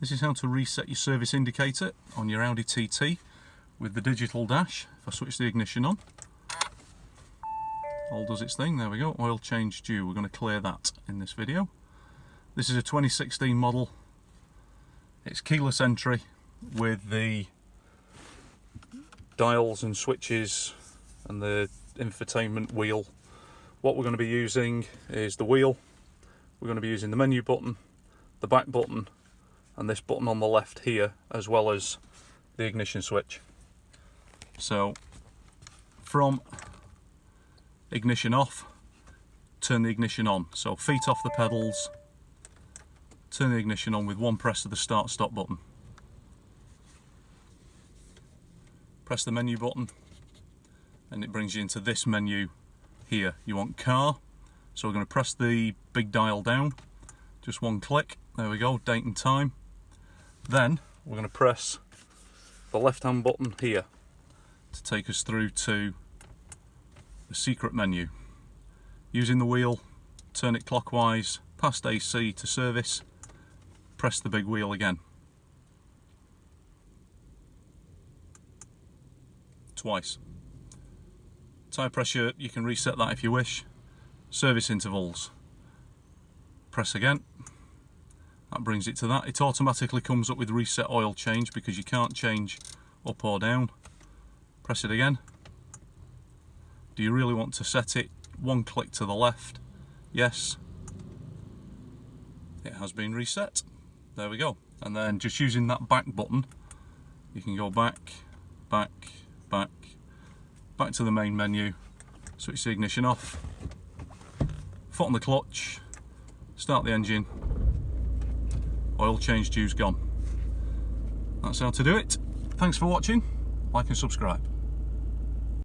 This is how to reset your service indicator on your Audi TT with the digital dash. If I switch the ignition on, all does its thing. There we go, oil change due. We're going to clear that in this video. This is a 2016 model. It's keyless entry with the dials and switches and the infotainment wheel. What we're going to be using is the wheel. We're going to be using the menu button, the back button, and this button on the left here, as well as the ignition switch. So from ignition off, turn the ignition on. So feet off the pedals, turn the ignition on with one press of the start stop button. Press the menu button and it brings you into this menu here. You want car, so we're going to press the big dial down, just one click, there we go, date and time. Then we're going to press the left hand button here to take us through to the secret menu. Using the wheel, turn it clockwise, past AC to service, press the big wheel again. Twice. Tyre pressure, you can reset that if you wish. Service intervals, press again. That brings it to that. It automatically comes up with reset oil change because you can't change up or down. Press it again. Do you really want to set it? One click to the left. Yes. It has been reset. There we go. And then just using that back button, you can go back, back, back, back to the main menu, switch the ignition off, foot on the clutch, start the engine, oil change due's gone. That's how to do it. Thanks for watching, like and subscribe.